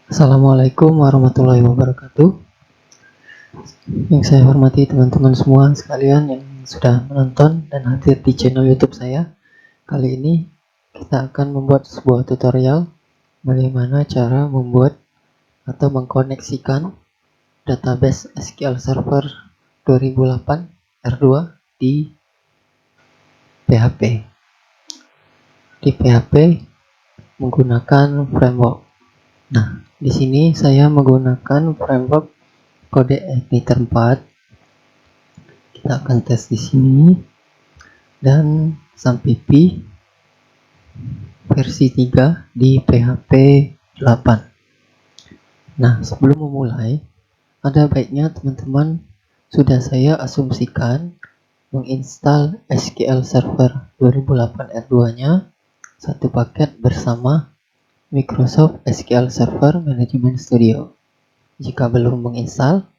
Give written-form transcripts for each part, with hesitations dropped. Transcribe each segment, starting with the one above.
Assalamualaikum warahmatullahi wabarakatuh. Yang saya hormati teman-teman semua sekalian yang sudah menonton dan hadir di channel YouTube saya. Kali ini kita akan membuat sebuah tutorial bagaimana cara membuat atau mengkoneksikan database SQL Server 2008 R2 di PHP. Di PHP menggunakan framework. Nah, di sini saya menggunakan framework kode Igniter 4. Kita akan tes di sini dan SAMPP versi 3 di PHP 8. Nah, sebelum memulai, ada baiknya teman-teman sudah saya asumsikan menginstal SQL Server 2008 R2-nya satu paket bersama Microsoft SQL Server Management Studio. Jika belum menginstal,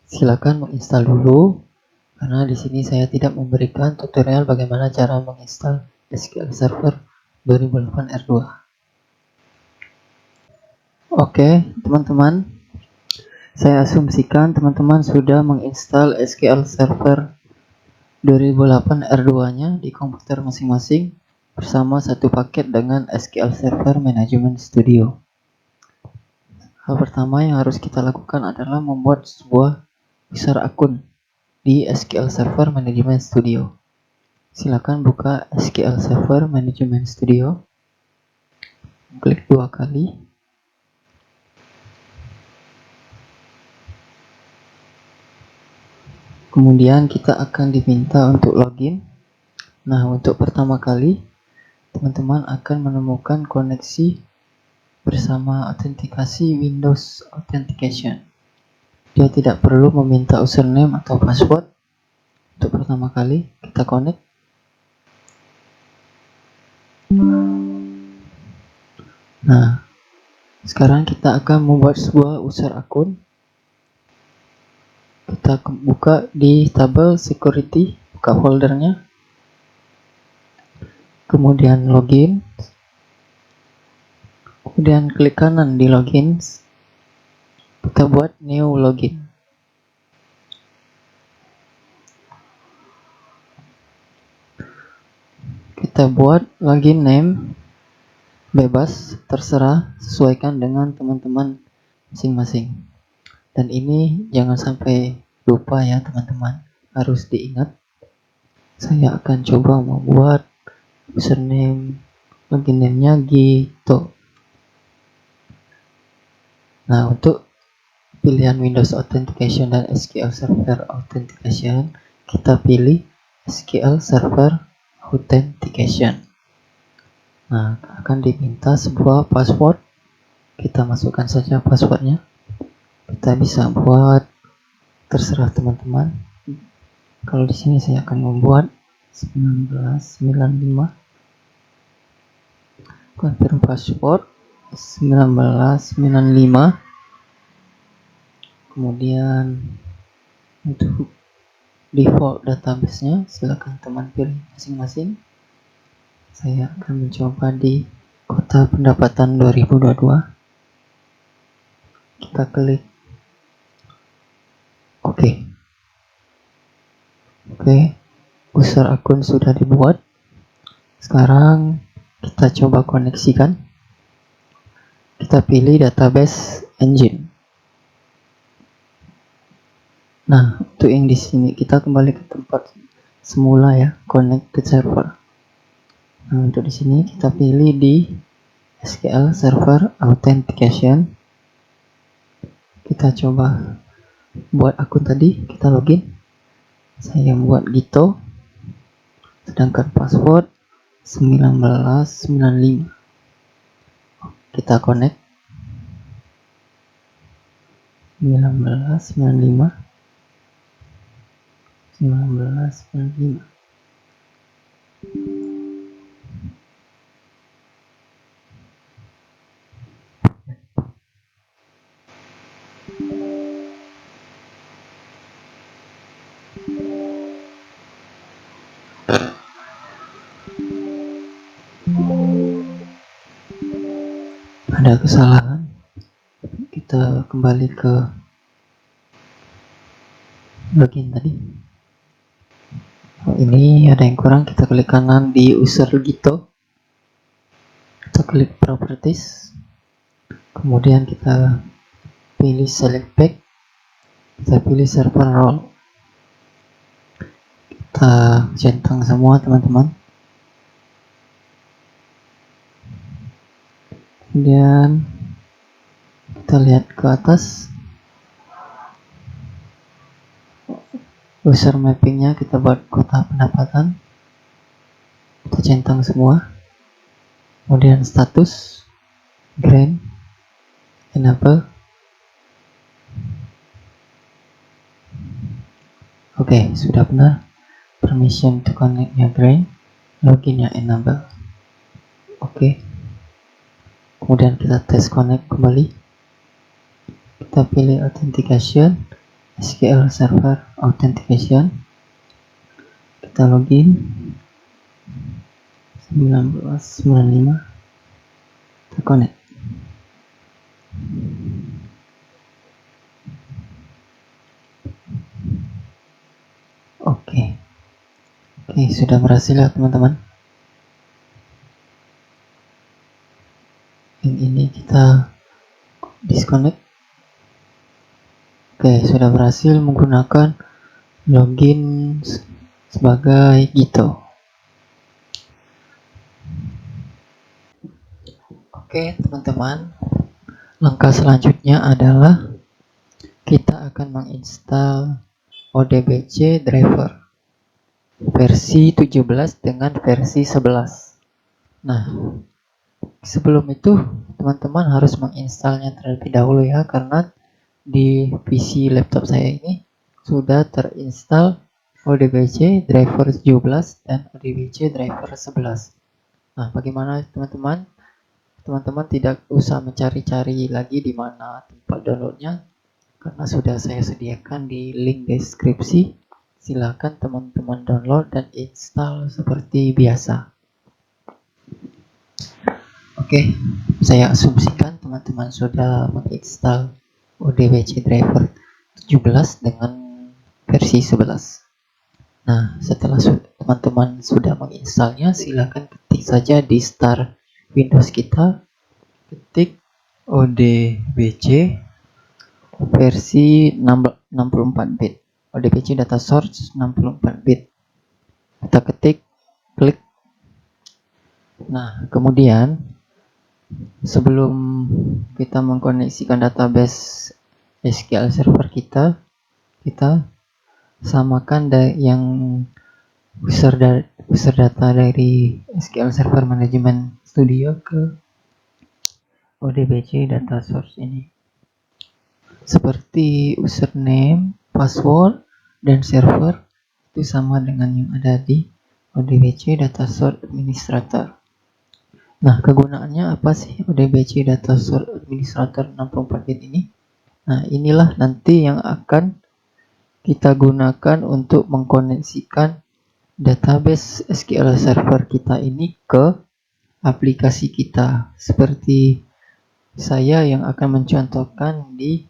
silakan menginstal dulu, karena di sini saya tidak memberikan tutorial bagaimana cara menginstal SQL Server 2008 R2. Oke, teman-teman, saya asumsikan teman-teman sudah menginstal SQL Server 2008 R2-nya di komputer masing-masing bersama satu paket dengan SQL Server Management Studio. Hal pertama yang harus kita lakukan adalah membuat sebuah user akun di SQL Server Management Studio. Silakan buka SQL Server Management Studio. Klik 2 kali. Kemudian kita akan diminta untuk login. Nah, untuk pertama kali teman-teman akan menemukan koneksi bersama autentikasi Windows Authentication. Dia tidak perlu meminta username atau password. Untuk pertama kali kita connect. Nah, sekarang kita akan membuat sebuah user akun. Kita buka di tabel security, buka foldernya, kemudian login, kemudian klik kanan di login, kita buat new login. Kita buat login name bebas, terserah, sesuaikan dengan teman-teman masing-masing. Dan ini jangan sampai lupa ya teman-teman, harus diingat. Saya akan coba membuat username, login name-nya gitu. Nah, untuk pilihan Windows Authentication dan SQL Server Authentication, kita pilih SQL Server Authentication. Nah, akan diminta sebuah password. Kita masukkan saja passwordnya. Kita bisa buat terserah teman-teman. Kalau di sini saya akan membuat 1995. Confirm password 1995. Kemudian untuk default database-nya silakan teman pilih masing-masing. Saya akan mencoba di kota pendapatan 2022. Kita klik Oke, user akun sudah dibuat. Sekarang kita coba koneksikan. Kita pilih database engine. Nah, untuk yang di sini kita kembali ke tempat semula ya, connect to server. Nah, untuk di sini kita pilih di SQL Server Authentication. Kita coba buat akun tadi, kita login. Saya buat gitu, sedangkan password 1995. Kita connect 1995. Ada kesalahan. kita kembali ke login tadi. Ini ada yang kurang, kita klik kanan di user Gito, kita klik properties, kemudian kita pilih select pack, kita pilih server role, kita centang semua teman-teman, kemudian kita lihat ke atas, user mappingnya kita buat kota pendapatan, kita centang semua, kemudian status grant enable. Oke, sudah benar. Permission to connect nya grant, login nya enable. Oke, kemudian kita tes connect kembali, kita pilih authentication, SQL Server Authentication, kita login 1995, kita connect. Oke, sudah berhasil ya teman-teman. Yang ini kita disconnect. Oke, sudah berhasil menggunakan login sebagai Gito. Oke teman-teman, langkah selanjutnya adalah kita akan menginstal ODBC driver versi 17 dengan versi 11. Nah, sebelum itu teman-teman harus menginstalnya terlebih dahulu ya, karena di PC laptop saya ini sudah terinstall ODBC driver 17 dan ODBC driver 11. Nah, bagaimana teman-teman? Teman-teman tidak usah mencari-cari lagi di mana tempat downloadnya, karena sudah saya sediakan di link deskripsi. Silakan teman-teman download dan install seperti biasa. Oke, saya asumsikan teman-teman sudah menginstal ODBC driver 17 dengan versi 11. Nah, setelah teman-teman sudah menginstalnya, silakan ketik saja di start Windows kita, ketik ODBC versi 64 bit, ODBC data source 64 bit. Kita ketik, klik. Nah, kemudian sebelum kita mengkoneksikan database SQL Server kita samakan yang user data dari SQL Server Management Studio ke ODBC data source ini. Seperti username, password, dan server itu sama dengan yang ada di ODBC data source administrator. Nah, kegunaannya apa sih ODBC data source administrator 64 bit ini? Nah, inilah nanti yang akan kita gunakan untuk mengkoneksikan database SQL Server kita ini ke aplikasi kita, seperti saya yang akan mencontohkan di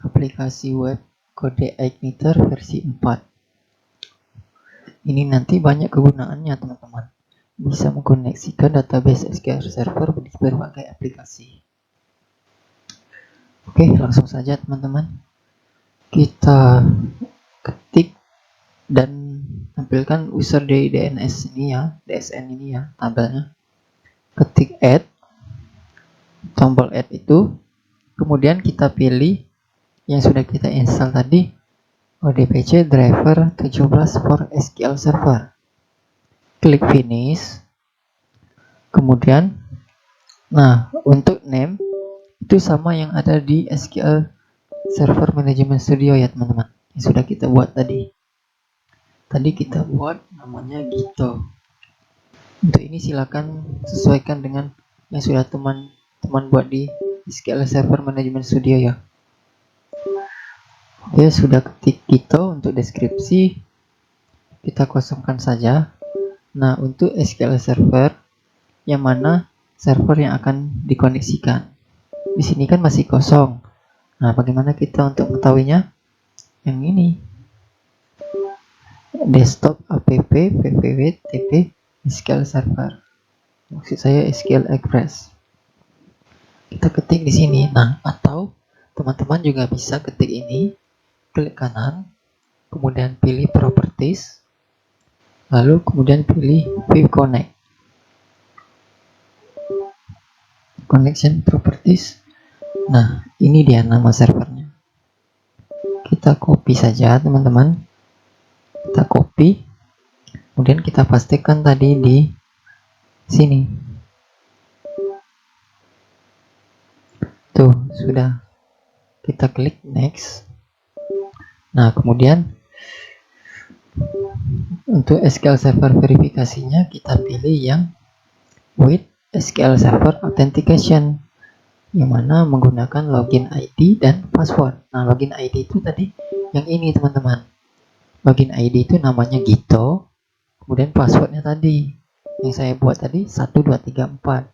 aplikasi web CodeIgniter versi 4. Ini nanti banyak kegunaannya teman-teman, bisa mengkoneksikan database SQL Server di berbagai aplikasi. Oke, langsung saja teman-teman, kita ketik dan tampilkan user dari DNS ini ya, DSN ini ya, tabelnya. Ketik add, tombol add itu, kemudian kita pilih yang sudah kita install tadi, ODBC driver 17 for SQL Server. Klik finish. Kemudian, nah untuk name itu sama yang ada di SQL Server Management Studio ya teman-teman, yang sudah kita buat tadi. Tadi kita buat namanya Gito. Untuk ini silakan sesuaikan dengan yang sudah teman-teman buat di SQL Server Management Studio ya. Oke, sudah ketik Gito. Untuk deskripsi kita kosongkan saja. Nah, untuk SQL Server yang mana server yang akan dikoneksikan. Di sini kan masih kosong. Nah, bagaimana kita untuk mengetahuinya? Yang ini, desktop app www.tp SQL server. Maksud saya SQL Express. Kita ketik di sini. Nah, atau teman-teman juga bisa ketik ini, klik kanan, kemudian pilih properties, lalu kemudian pilih view connect. Connection properties. Nah, ini dia nama servernya. Kita copy saja, teman-teman. Kita copy, kemudian kita pastikan tadi di sini. Tuh, sudah. Kita klik next. Nah, kemudian untuk SQL Server verifikasinya kita pilih yang with SQL Server Authentication, yang mana menggunakan login ID dan password. Nah, login ID itu tadi yang ini, teman-teman. Login ID itu namanya Gito, kemudian passwordnya tadi yang saya buat tadi 1234,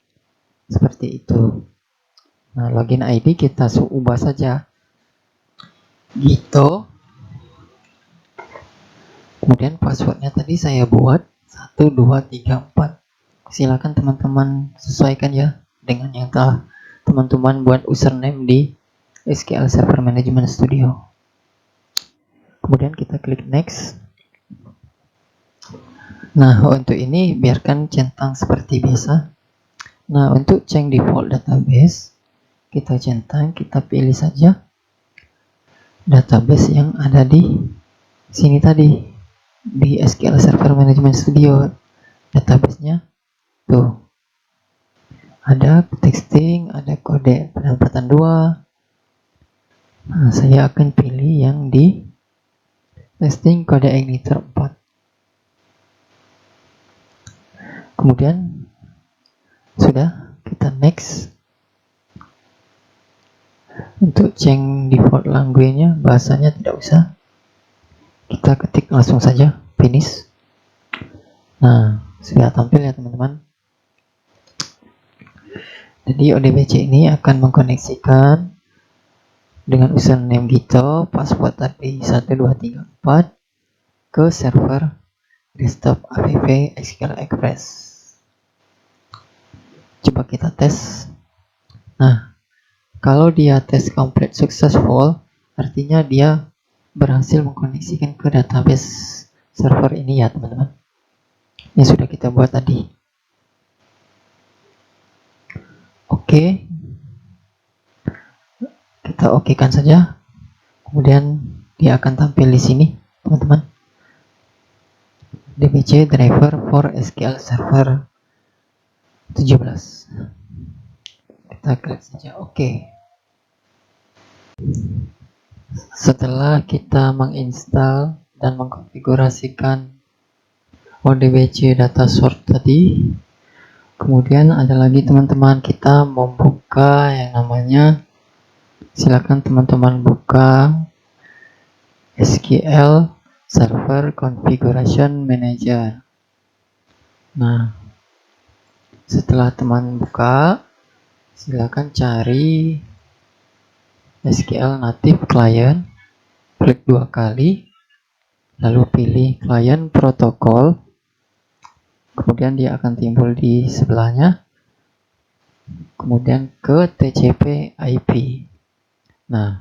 seperti itu. Nah, login ID kita ubah saja Gito, kemudian passwordnya tadi saya buat 1234. Silakan teman-teman sesuaikan ya dengan yang telah teman-teman buat username di SQL Server Management Studio. Kemudian kita klik next. Nah, untuk ini biarkan centang seperti biasa. Nah, untuk change default database, kita centang, kita pilih saja database yang ada di sini tadi, di SQL Server Management Studio. Database-nya tuh ada texting, ada kode penempatan 2. Nah, saya akan pilih yang di texting kode igniter 4. Kemudian sudah, kita next. Untuk change default language-nya, bahasanya tidak usah, kita ketik langsung saja finish. Nah, sudah tampil ya teman-teman. Jadi ODBC ini akan mengkoneksikan dengan username Gito, password tadi 1234 ke server desktop app SQL Express. Coba kita tes. Nah, kalau dia tes complete successful, artinya dia berhasil mengkoneksikan ke database server ini ya teman-teman, yang sudah kita buat tadi. Oke, kita okekan saja. Kemudian dia akan tampil di sini, teman-teman. DBC driver for SQL Server 17. Kita klik saja oke. Setelah kita menginstal dan mengkonfigurasikan ODBC data source tadi, kemudian ada lagi teman-teman, kita membuka yang namanya, silakan teman-teman buka SQL Server Configuration Manager. Nah, setelah teman buka, silakan cari SQL Native Client, klik 2 kali, lalu pilih Client Protocol, kemudian dia akan timbul di sebelahnya, kemudian ke TCP IP. Nah,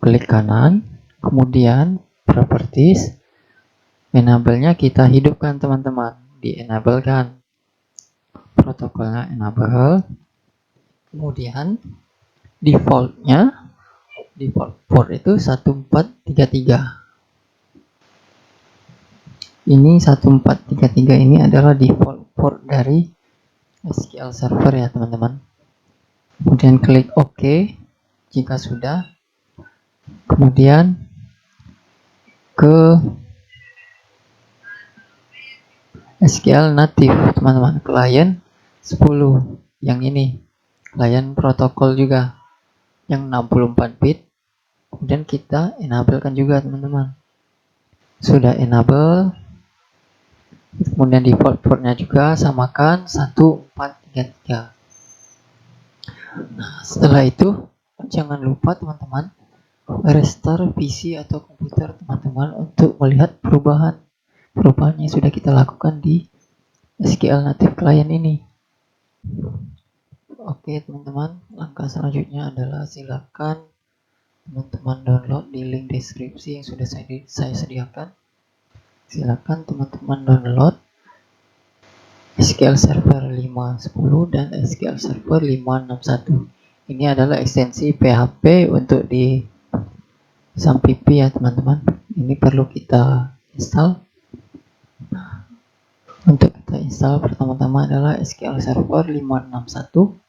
klik kanan, kemudian Properties, enable-nya kita hidupkan teman-teman, di-enable kan, protokolnya enable, kemudian default-nya, default port itu 1433. Ini 1433 ini adalah default port dari SQL Server ya teman-teman. Kemudian klik OK jika sudah. Kemudian ke SQL Native teman-teman, client 10 yang ini, client protokol juga yang 64 bit. Kemudian kita enablekan juga teman-teman. Sudah enable, kemudian default portnya juga samakan 1433. Nah, setelah itu jangan lupa teman-teman restart PC atau komputer teman-teman untuk melihat perubahan yang sudah kita lakukan di SQL Native Client ini. Oke teman-teman, langkah selanjutnya adalah silakan teman-teman download di link deskripsi yang sudah saya sediakan. Silakan teman-teman download SQL Server 5.10 dan SQL Server 5.61. Ini adalah ekstensi PHP untuk di SAMPP ya teman-teman. Ini perlu kita install. Untuk kita install pertama-tama adalah SQL Server 5.61.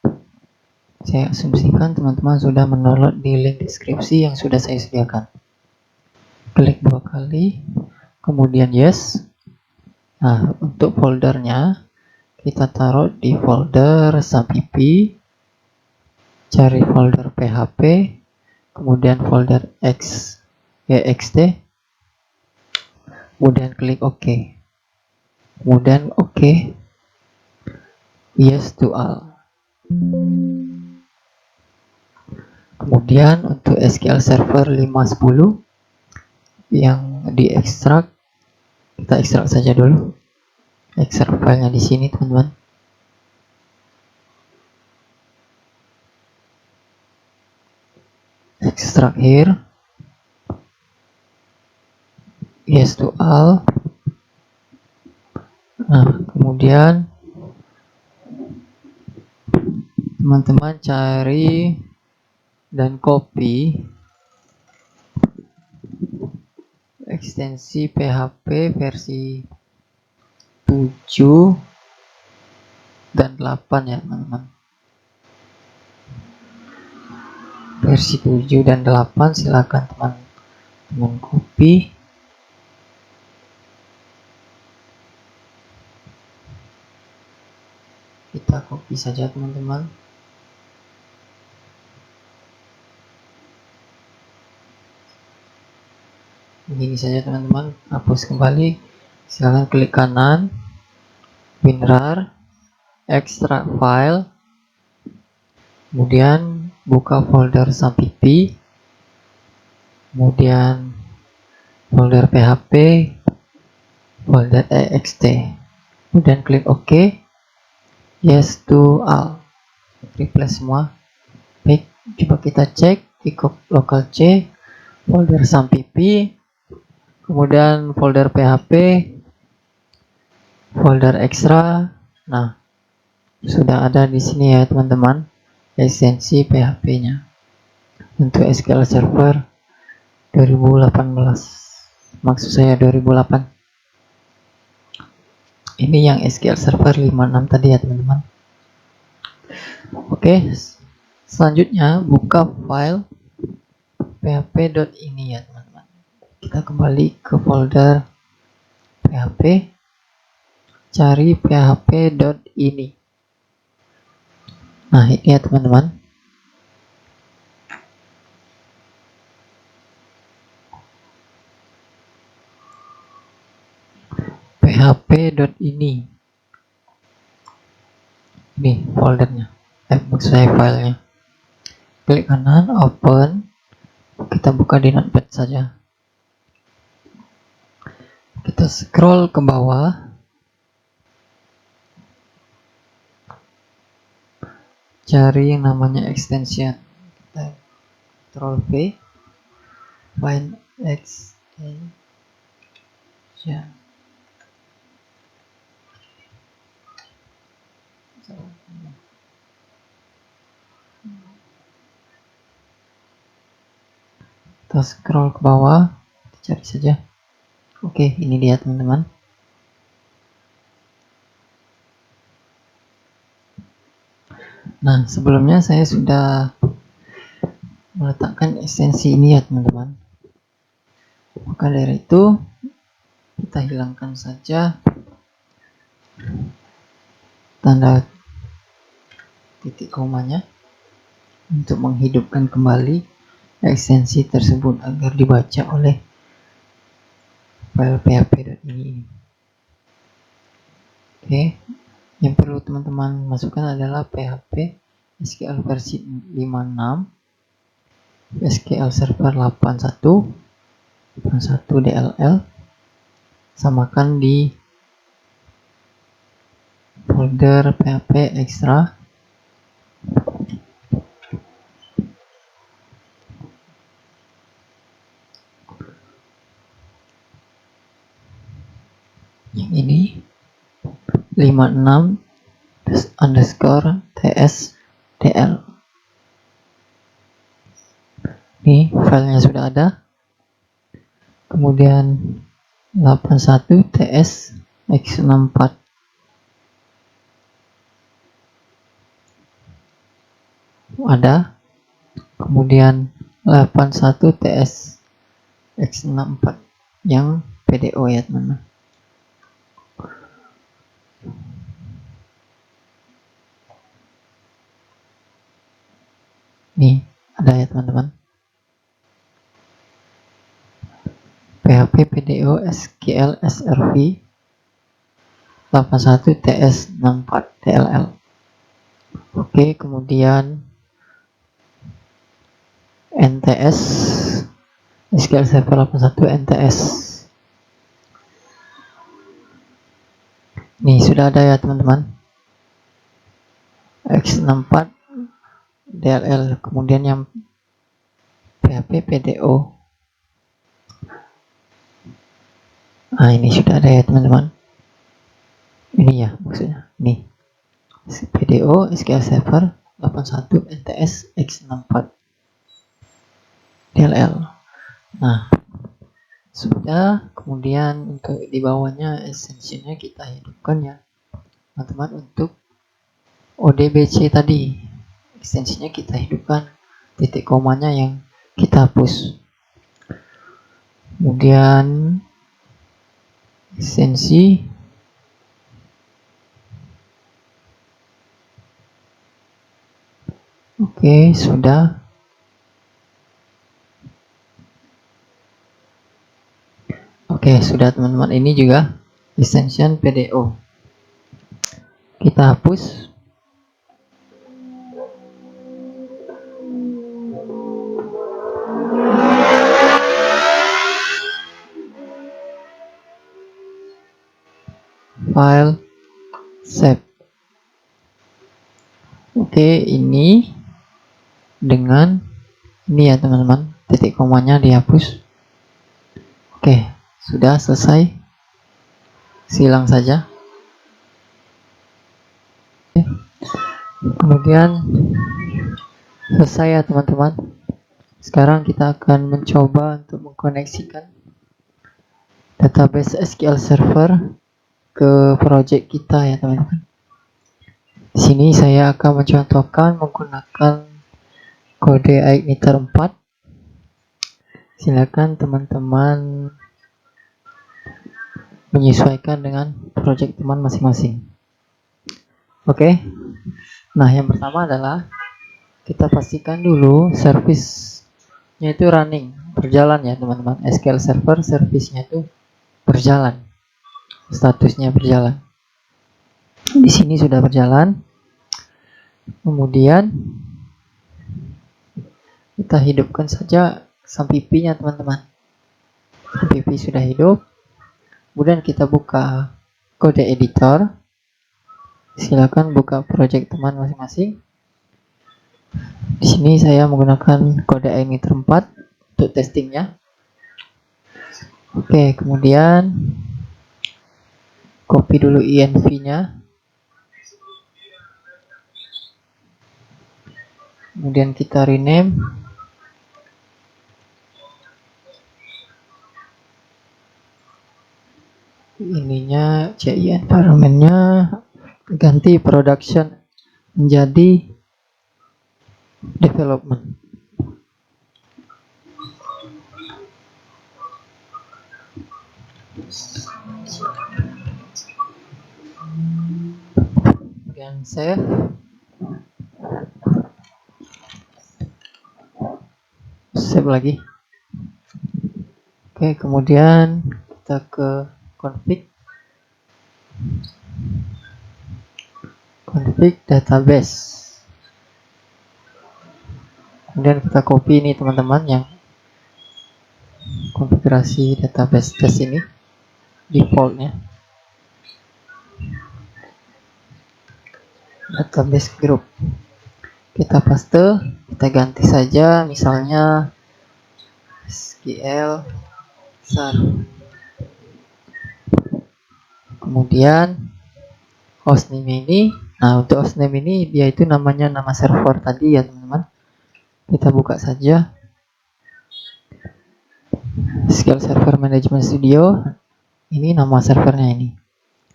Saya asumsikan teman-teman sudah mendownload di link deskripsi yang sudah saya sediakan. Klik 2 kali, kemudian yes. Nah, untuk foldernya kita taruh di folder SAMPP, cari folder PHP, kemudian folder ext, kemudian klik OK. Kemudian OK, yes to all. Kemudian untuk SQL Server 5.10 yang diekstrak, kita ekstrak saja dulu. Ekstrak filenya di sini teman-teman. Extract here, yes to all. Nah, kemudian teman-teman cari dan copy ekstensi PHP versi 7 dan 8 ya teman-teman. Versi 7 dan 8 silakan teman-teman copy. Kita copy saja teman-teman. Begini saja teman-teman. Hapus kembali. Silakan klik kanan, WinRAR, extract file, kemudian buka folder SAMPP, kemudian folder PHP, folder ext, kemudian klik OK, yes to all. Replace semua. Baik, coba kita cek di local C, folder SAMPP, kemudian folder PHP, folder extra. Nah, sudah ada di sini ya teman-teman ekstensi PHP-nya untuk SQL Server 2018. Maksud saya 2008. Ini yang SQL Server 56 tadi ya teman-teman. Oke, selanjutnya buka file php.ini ya teman-teman. Kita kembali ke folder PHP, cari php.ini. Nah, ini ya teman-teman. php.ini. Ini foldernya. Maksud saya filenya. Klik kanan, open. Kita buka di Notepad saja. Kita scroll ke bawah. Cari yang namanya extension. Kita Ctrl V, find extension. Kita scroll ke bawah, kita cari saja. Oke, ini dia teman-teman. Nah, sebelumnya saya sudah meletakkan ekstensi ini ya teman-teman. Maka dari itu kita hilangkan saja tanda titik komanya untuk menghidupkan kembali ekstensi tersebut agar dibaca oleh file php.ini. Oke, yang perlu teman-teman masukkan adalah PHP SQL versi 56, SQL Server 81 DLL, samakan di folder php extra. Yang ini 56 underscore tsdl. Ini filenya sudah ada. Kemudian 81 ts x64 ada. Kemudian 81 ts x64 yang PDO ya teman-teman. Nih ada ya teman-teman. PHP PDO SQL SRV 81 TS64 DLL. Oke, kemudian NTS SQL Server 81 NTS. Nih sudah ada ya teman-teman. X64 DLL, kemudian yang PHP PDO. Nah ini sudah ada ya teman-teman. Ini ya maksudnya. Nih PDO SQL Server 81 NTS X64 DLL. Nah sudah. Kemudian untuk di bawahnya extensionnya kita hidupkan ya teman-teman. Untuk ODBC tadi extensinya kita hidupkan, titik komanya yang kita hapus. Kemudian ekstensi oke sudah. Oke sudah teman-teman. Ini juga extension PDO kita hapus. File save. Oke, ini dengan ini ya teman-teman, titik komanya dihapus. Oke, sudah selesai. Silang saja. Oke. Kemudian selesai ya teman-teman. Sekarang kita akan mencoba untuk mengkoneksikan database SQL Server ke project kita ya teman-teman. Di sini saya akan mencontohkan menggunakan kode igniter 4. Silakan teman-teman menyesuaikan dengan project teman masing-masing. Oke. Nah, yang pertama adalah kita pastikan dulu service-nya itu running, berjalan ya teman-teman. SQL Server service-nya itu berjalan. Statusnya berjalan. Di sini sudah berjalan. Kemudian kita hidupkan saja SAMPP-nya teman-teman. SAMPP sudah hidup. Kemudian kita buka kode editor. Silakan buka project teman masing-masing. Di sini saya menggunakan kode igniter 4 untuk testingnya. Oke, kemudian copy dulu env-nya. Kemudian kita rename. Ininya CI environment-nya ganti production menjadi development. Kemudian save. Save lagi. Oke, kemudian kita ke config database. Kemudian kita copy ini teman-teman yang konfigurasi database test ini defaultnya, database group kita paste, kita ganti saja misalnya SQL Server. Kemudian hostname ini, nah untuk hostname ini dia itu namanya nama server tadi ya teman-teman. Kita buka saja SQL Server Management Studio, ini nama servernya ini.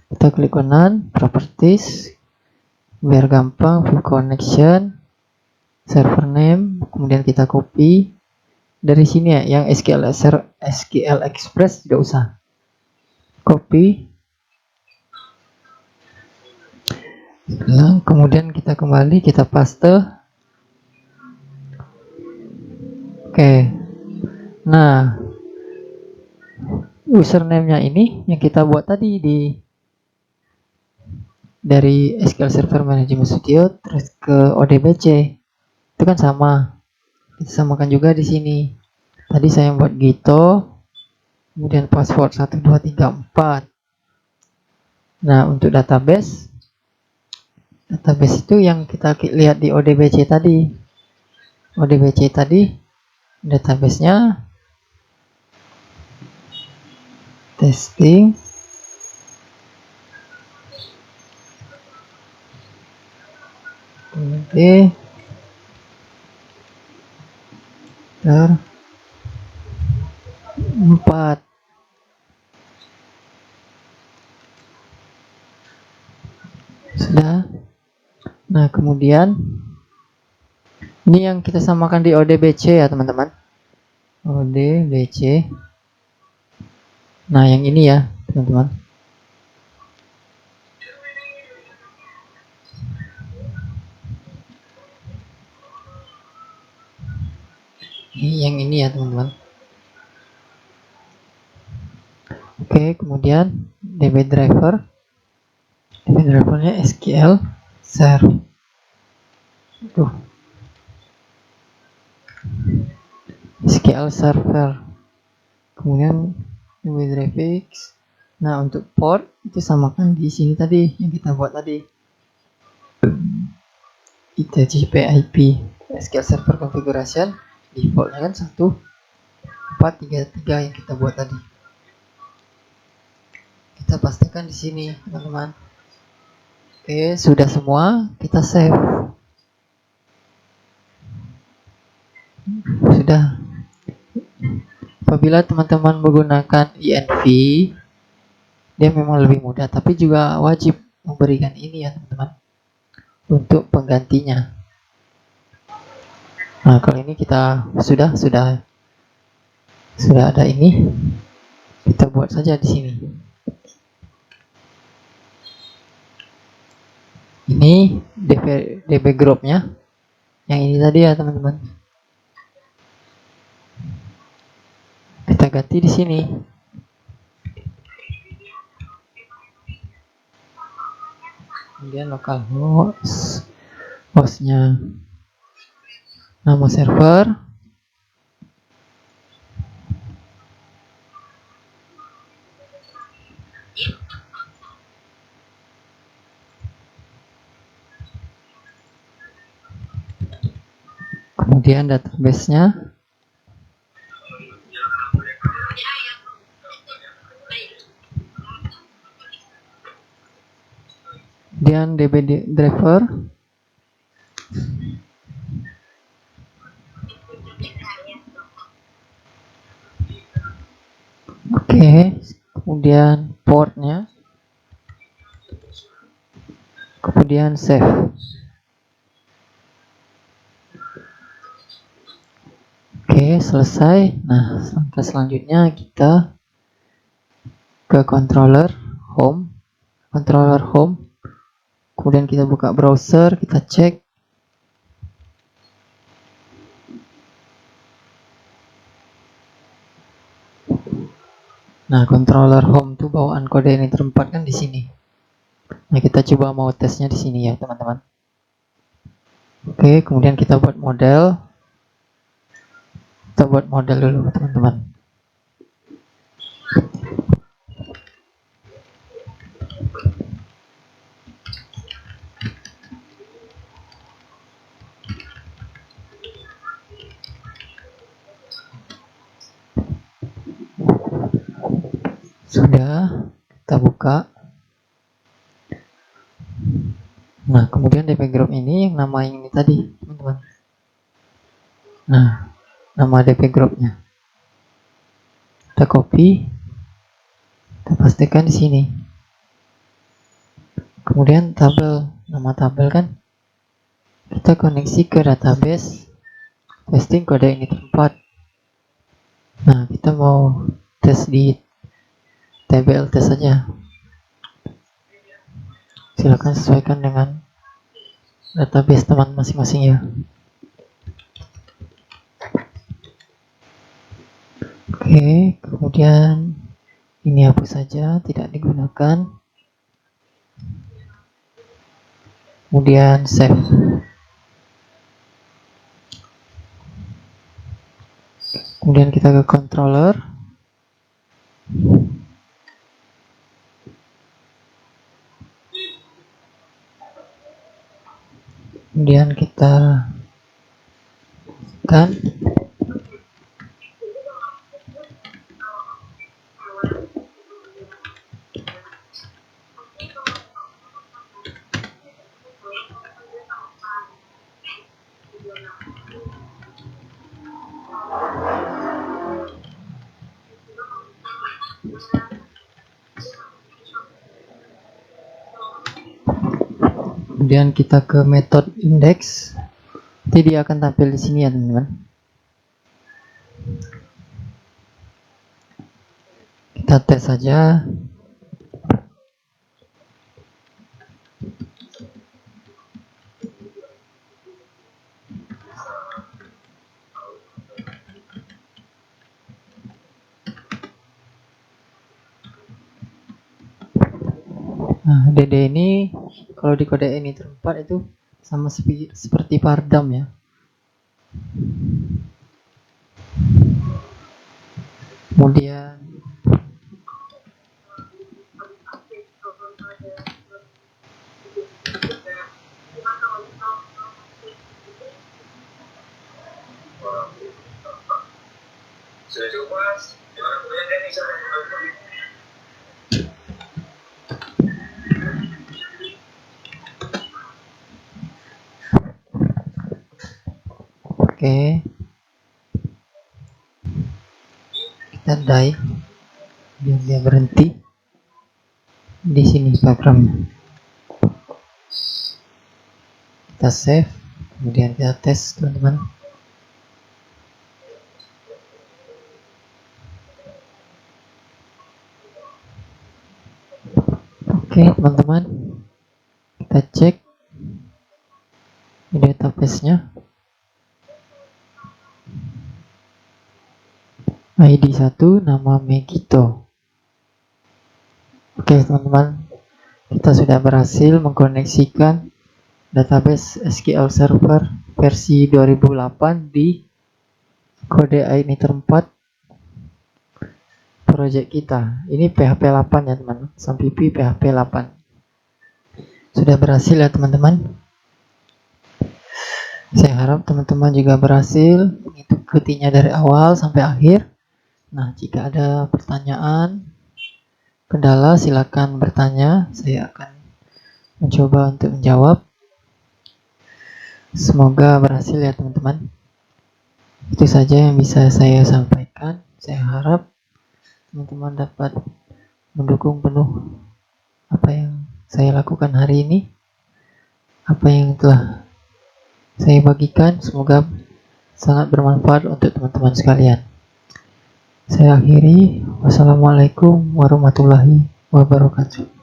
Kita klik kanan, properties, biar gampang, view connection, server name, kemudian kita copy dari sini ya, yang SQL Express tidak usah, copy. Kemudian kita kembali, kita paste. Oke, nah username-nya ini yang kita buat tadi dari SQL Server Management Studio terus ke ODBC itu kan sama, kita samakan juga di sini. Tadi saya buat Gito, kemudian password 1234. Nah untuk database itu yang kita lihat di ODBC tadi. ODBC tadi database-nya testing oke ter 4. Sudah. Nah kemudian ini yang kita samakan di ODBC ya teman-teman, ODBC. Nah yang ini ya teman-teman, yang ini ya teman-teman. Oke, kemudian DB drivernya SQL Server. SQL Server. Kemudian DB graphics. Nah, untuk port itu samakan di sini tadi yang kita buat tadi. ITGP IP SQL Server Configuration defaultnya kan 1433 yang kita buat tadi. Kita pastikan di sini, teman-teman. Oke, sudah semua, kita save. Sudah. Apabila teman-teman menggunakan INV, dia memang lebih mudah, tapi juga wajib memberikan ini ya, teman-teman, untuk penggantinya. Nah, kalau ini kita sudah ada ini, kita buat saja di sini. Ini DB groupnya yang ini tadi ya teman-teman, kita ganti di sini. Kemudian localhost, hostnya nama server, kemudian database-nya, kemudian DB driver, oke, kemudian portnya, kemudian save. Oke, selesai. Nah, langkah selanjutnya kita ke controller home, kemudian kita buka browser, kita cek. Nah, controller home itu bawaan kode ini terempatkan di sini. Nah, kita coba mau tesnya di sini ya, teman-teman. Oke, kemudian kita buat model. Kita buat model dulu teman-teman. Sudah, kita buka. Nah, kemudian DP group ini yang nama ini tadi, teman-teman. Nah, nama DP grupnya. Kita copy, kita pastikan di sini. Kemudian tabel, nama tabel kan. Kita koneksi ke database, testing kode ini tempat. Nah, kita mau tes di TBL tes saja. Silakan sesuaikan dengan database teman masing-masing ya. Oke, kemudian ini hapus saja, tidak digunakan. Kemudian save. Kemudian kita ke controller. Kemudian kita kan kemudian kita ke method index. Nanti dia akan tampil di sini ya teman-teman. Kita tes saja. Nah, DD ini kalau di kode ini terempat itu sama seperti pardam ya. Kemudian oke, kita die biar dia berhenti di sini programnya. Kita save, kemudian kita tes teman-teman. Oke teman-teman, kita cek di database-nya. ID 1 nama Megito. Oke teman-teman, kita sudah berhasil mengkoneksikan database SQL Server versi 2008 di kode iNitter 4 project kita. Ini PHP 8 ya teman-teman, SAMPP PHP 8. Sudah berhasil ya teman-teman. Saya harap teman-teman juga berhasil mengikutinya dari awal sampai akhir. Nah, jika ada pertanyaan, kendala, silakan bertanya. Saya akan mencoba untuk menjawab. Semoga berhasil ya teman-teman. Itu saja yang bisa saya sampaikan. Saya harap teman-teman dapat mendukung penuh apa yang saya lakukan hari ini. Apa yang telah saya bagikan, semoga sangat bermanfaat untuk teman-teman sekalian. Saya akhiri. Wassalamualaikum warahmatullahi wabarakatuh.